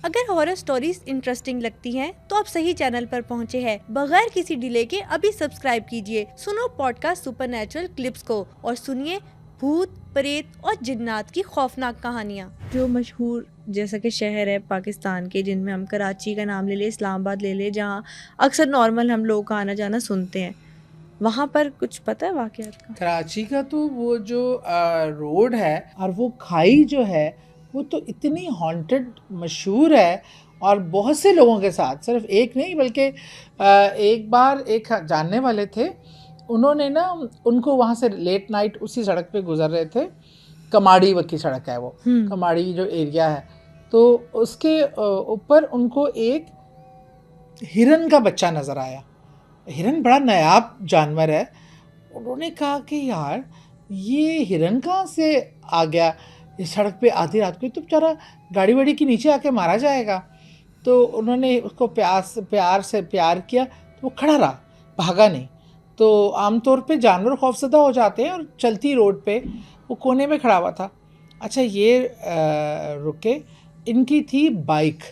अगर horror stories interesting लगती हैं, तो आप सही चैनल पर पहुंचे हैं। बगैर किसी डिले के अभी सब्सक्राइब कीजिए। सुनो पॉडकास्ट सुपरनैचुरल क्लिप्स को और सुनिए भूत, प्रेत और जिन्नात की खौफनाक कहानियाँ। जो मशहूर जैसा कि शहर है पाकिस्तान के, जिनमें हम कराची का नाम ले ले, इस्लामाबाद ले ले, जहाँ अक्सर नॉर्मल हम लोग का आना जाना सुनते हैं, वहाँ पर कुछ पता है वाकयात का? कराची का तो वो जो रोड है और वो खाई जो है वो तो इतनी हॉन्टेड मशहूर है। और बहुत से लोगों के साथ, सिर्फ एक नहीं बल्कि एक बार एक जानने वाले थे, उन्होंने ना उनको वहाँ से लेट नाइट उसी सड़क पे गुजर रहे थे। कमाड़ी की सड़क है वो, कमाड़ी जो एरिया है, तो उसके ऊपर उनको एक हिरन का बच्चा नज़र आया। हिरन बड़ा नायाब जानवर है। उन्होंने कहा कि यार ये हिरन कहाँ से आ गया इस सड़क पे आधी रात को, तो बेचारा गाड़ी वाड़ी के नीचे आके मारा जाएगा। तो उन्होंने उसको प्यार से प्यार किया, तो वो खड़ा रहा, भागा नहीं। तो आमतौर पे जानवर खौफजदा हो जाते हैं और चलती रोड पे वो कोने में खड़ा हुआ था। अच्छा ये रुके, इनकी थी बाइक।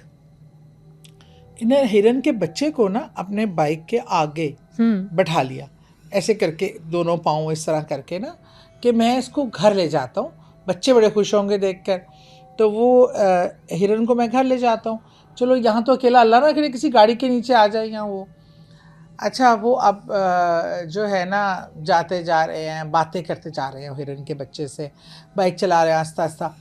इन्हें हिरन के बच्चे को ना अपने बाइक के आगे बैठा लिया, ऐसे करके दोनों पाँव इस तरह करके ना, कि मैं इसको घर ले जाता हूँ, बच्चे बड़े खुश होंगे देखकर। तो वो हिरन को मैं घर ले जाता हूँ, चलो यहाँ तो अकेला, अल्लाह ना करे किसी गाड़ी के नीचे आ जाए यहाँ वो। अच्छा वो अब जो है ना जाते जा रहे हैं, बातें करते जा रहे हैं हिरन के बच्चे से, बाइक चला रहे हैं आस्ता आस्ता।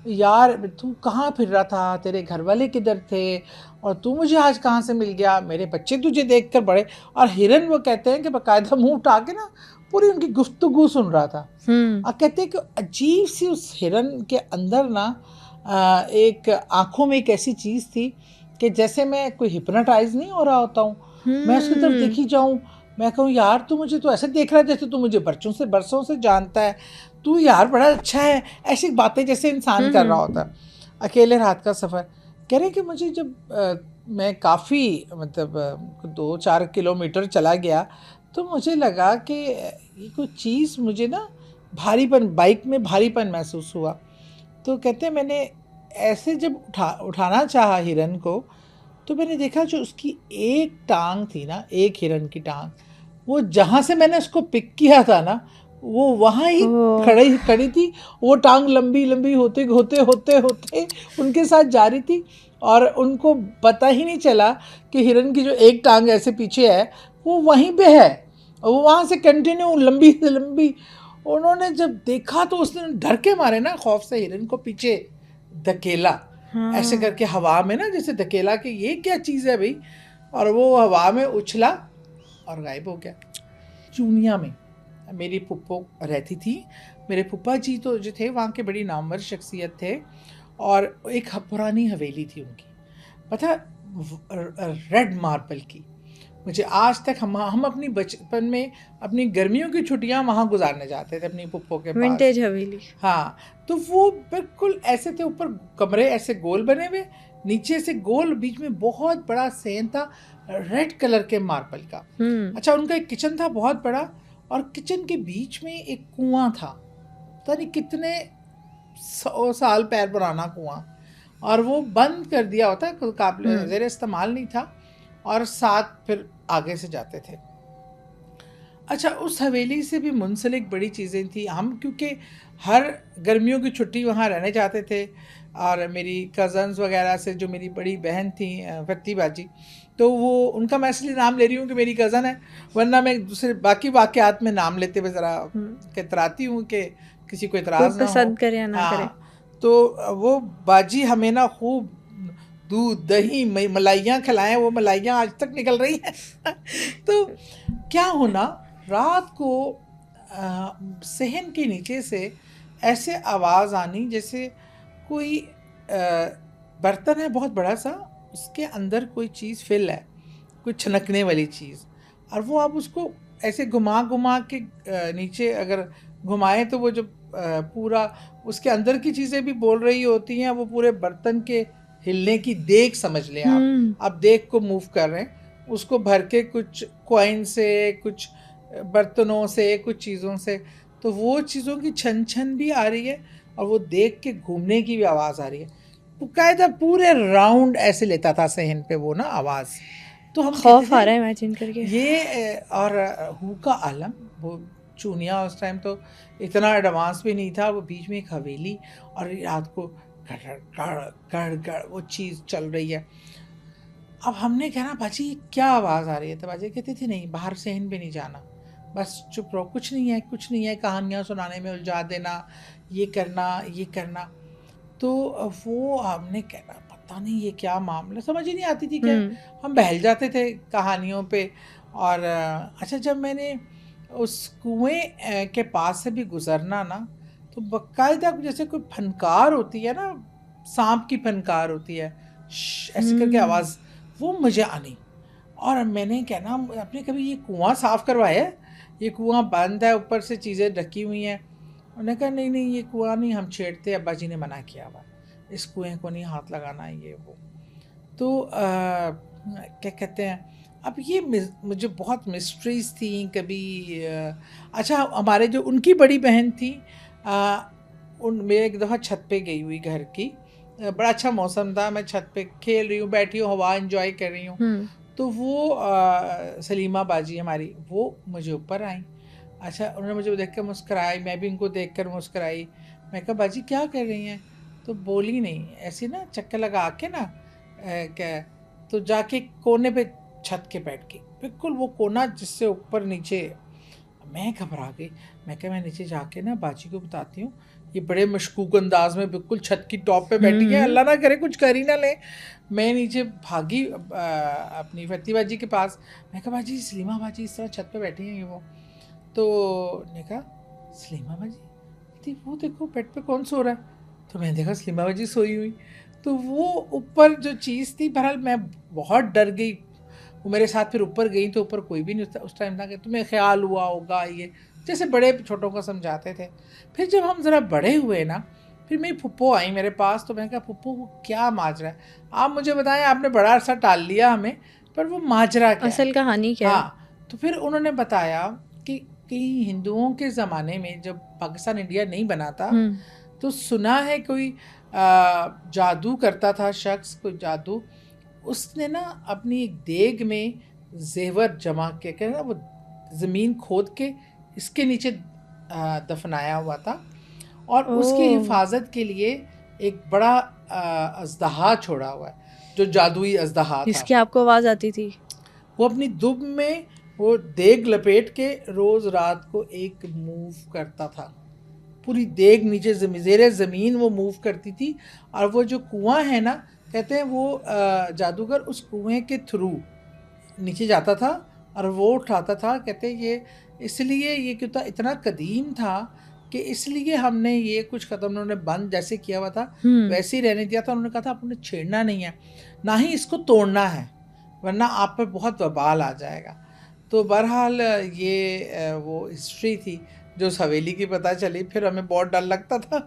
यार तू कहाँ फिर रहा था, तेरे घर वाले किधर थे, और तू मुझे आज कहाँ से मिल गया, मेरे बच्चे तुझे देखकर बड़े। और हिरन वो कहते हैं कि बाकायदा मुंह उठा के ना पूरी उनकी गुफ्तगू सुन रहा था। और कहते हैं कि अजीब सी उस हिरन के अंदर ना एक आँखों में एक ऐसी चीज़ थी कि जैसे मैं कोई हिप्नोटाइज नहीं हो रहा होता हूँ, मैं उसकी तरफ देखी जाऊँ, मैं कहूँ यार तू मुझे तो ऐसे देख रहा है जैसे तू मुझे बरसों से जानता है, तू यार बड़ा अच्छा है, ऐसी बातें जैसे इंसान कर रहा होता। अकेले रात का सफ़र। कह रहे कि मुझे जब मैं काफ़ी मतलब 2-4 किलोमीटर चला गया, तो मुझे लगा कि ये कोई चीज़ मुझे ना भारीपन, बाइक में भारीपन महसूस हुआ। तो कहते हैं मैंने ऐसे जब उठाना चाहा हिरन को, तो मैंने देखा जो उसकी एक टांग थी ना, एक हिरन की टांग, वो जहाँ से मैंने उसको पिक किया था ना, वो वहाँ ही खड़ी थी। वो टांग लंबी लंबी होते होते होते होते उनके साथ जा रही थी, और उनको पता ही नहीं चला कि हिरन की जो एक टांग ऐसे पीछे है वो वहीं पे है, वो वहाँ से कंटिन्यू लंबी से लंबी। उन्होंने जब देखा तो उसने डर के मारे ना खौफ से हिरन को पीछे धकेला, ऐसे करके हवा में ना, जैसे धकेला कि ये क्या चीज़ है भाई, और वो हवा में उछला और गायब हो गया। चूनिया में मेरी पुप्पो रहती थी। मेरे पुप्पा जी तो जो थे वहाँ के बड़ी नामवर शख्सियत थे, और एक पुरानी हवेली थी उनकी, पता रेड मार्बल की। मुझे आज तक हम अपनी बचपन में अपनी गर्मियों की छुट्टियां वहाँ गुजारने जाते थे अपनी पुप्पो के पास। विंटेज हवेली। हाँ, तो वो बिल्कुल ऐसे थे, ऊपर कमरे ऐसे गोल बने हुए, नीचे से गोल, बीच में बहुत बड़ा सेन था रेड कलर के मार्बल का। अच्छा उनका एक किचन था बहुत बड़ा, और किचन के बीच में एक कुआं था, पता नहीं कितने 100 साल पैर पुराना कुआं, और वो बंद कर दिया होता है, काबिल ज़ेर इस्तेमाल नहीं था, और साथ फिर आगे से जाते थे। अच्छा उस हवेली से भी मुंसलिक बड़ी चीज़ें थी। हम क्योंकि हर गर्मियों की छुट्टी वहाँ रहने जाते थे, और मेरी कज़न्स वगैरह से, जो मेरी बड़ी बहन थी फत्ती बाजी, तो वो उनका मैं इसलिए नाम ले रही हूँ कि मेरी कज़न है, वरना मैं दूसरे बाकी वाक़यात में नाम लेते हुए ज़रा कतराती हूँ कि किसी को इतराज़ ना हो। करे या ना करे। तो वो बाजी हमें ना खूब दूध दही मलाइयाँ खिलाएं, वो मलाइयाँ आज तक निकल रही हैं। तो क्या होना, रात को सहन के नीचे से ऐसे आवाज़ आनी जैसे कोई बर्तन है बहुत बड़ा सा, उसके अंदर कोई चीज़ फिल है, कोई छनकने वाली चीज़, और वो आप उसको ऐसे घुमा घुमा के नीचे अगर घुमाएं तो वो जो पूरा उसके अंदर की चीज़ें भी बोल रही होती हैं, वो पूरे बर्तन के हिलने की देख समझ लें आप देख को मूव कर रहे हैं, उसको भर के कुछ कॉइन से, कुछ बर्तनों से, कुछ चीज़ों से, तो वो चीज़ों की छन छन भी आ रही है, और वो देख के घूमने की भी आवाज़ आ रही है। बाकायदा पूरे राउंड ऐसे लेता था सहन पे वो ना आवाज़। तो हम खौफ आ रहा है इमेजिन करके। ये और हू का आलम, वो चूनिया उस टाइम तो इतना एडवांस भी नहीं था, वो बीच में एक हवेली और रात को गड़ गड़ गड़ गड़ वो चीज़ चल रही है। अब हमने कहा ना बाजी क्या आवाज़ आ रही है, तो बाजी कहती थी नहीं बाहर सहन पे नहीं जाना, बस चुप रहो, कुछ नहीं है कुछ नहीं है, कहानियाँ सुनाने में उलझा देना, ये करना। तो वो हमने कहना पता नहीं ये क्या मामला, समझ ही नहीं आती थी क्या। हम बहल जाते थे कहानियों पे। और अच्छा जब मैंने उस कुएं के पास से भी गुजरना ना, तो बाकायदा जैसे कोई फनकार होती है ना, सांप की फनकार होती है, ऐसे करके आवाज़ वो मुझे आनी। और मैंने कहना आपने कभी ये कुआं साफ़ करवाया है, ये कुआं बंद है, ऊपर से चीज़ें ढकी हुई हैं। उन्होंने कहा नहीं ये कुआं नहीं हम छेड़ते, अब्बा जी ने मना किया हुआ, इस कुएं को नहीं हाथ लगाना ये वो। तो क्या कहते हैं, अब ये मुझे बहुत मिस्ट्रीज थी कभी। अच्छा हमारे जो उनकी बड़ी बहन थी, मैं एक दफ़ा छत पे गई हुई घर की, बड़ा अच्छा मौसम था, मैं छत पे खेल रही हूँ, बैठी हूँ, हवा एंजॉय कर रही हूँ। तो वो सलीमा बाजी हमारी वो मुझे ऊपर आई। अच्छा उन्होंने मुझे देख कर मुस्कराई, मैं भी उनको देख कर मुस्कराई। मैं कहा बाजी क्या कर रही हैं, तो बोली नहीं, ऐसी ना चक्कर लगा के ना क्या, तो जाके कोने पे छत के बैठ गई, बिल्कुल वो कोना जिससे ऊपर नीचे। मैं घबरा गई, मैं कहा मैं नीचे जाके ना बाजी को बताती हूँ, ये बड़े मशकूक अंदाज में बिल्कुल छत की टॉप पे बैठी है, अल्लाह ना करे कुछ कर ही ना ले। मैं नीचे भागी अपनी फती बाजी के पास। मैं कहा बाजी सलीमा बाजी इस तरह छत पे बैठी हैं ये वो। तो ने कहा सलीमा बाजी, वो देखो बेड पे कौन सो रहा है। तो मैंने देखा सलीमा बाजी सोई हुई। तो वो ऊपर जो चीज़ थी, बहरहाल मैं बहुत डर गई। वो मेरे साथ फिर ऊपर गई, तो ऊपर कोई भी नहीं उस टाइम था कि तुम्हें ख्याल हुआ होगा ये, जैसे बड़े छोटों को समझाते थे। फिर जब हम ज़रा बड़े हुए ना, फिर मेरी फुप्पो आई मेरे पास, तो मैंने कहा फुप्पो वो क्या माजरा है, आप मुझे बताएं, आपने बड़ा अरसा टाल लिया हमें, पर वो माजरा क्या असल कहानी क्या है? हाँ, तो फिर उन्होंने बताया कि हिंदुओं के ज़माने में जब पाकिस्तान इंडिया नहीं बना था, तो सुना है कोई जादू करता था शख्स, कोई जादू, उसने ना अपनी एक देग में जेवर जमा के कहना वो ज़मीन खोद के इसके नीचे दफनाया हुआ था, और उसकी हिफाजत के लिए एक बड़ा अजदहा छोड़ा हुआ है, जो जादुई अजदहा था। इसकी आपको आवाज़ आती थी? वो अपनी दुब में वो देग लपेट के रोज़ रात को एक मूव करता था, पूरी देग नीचे ज़ेरे ज़मीन वो मूव करती थी। और वो जो कुआं है ना, कहते हैं वो जादूगर उस कुएं के थ्रू नीचे जाता था और वो उठाता था। कहते हैं ये इसलिए ये क्यों था, इतना कदीम था कि इसलिए हमने ये कुछ ख़त्म, उन्होंने बंद जैसे किया हुआ था वैसे ही रहने दिया था। उन्होंने कहा था आपने छेड़ना नहीं है, ना ही इसको तोड़ना है, वरना आप पर बहुत वबाल आ जाएगा। तो बहरहाल ये वो हिस्ट्री थी जो उस हवेली की पता चली, फिर हमें बहुत डर लगता था।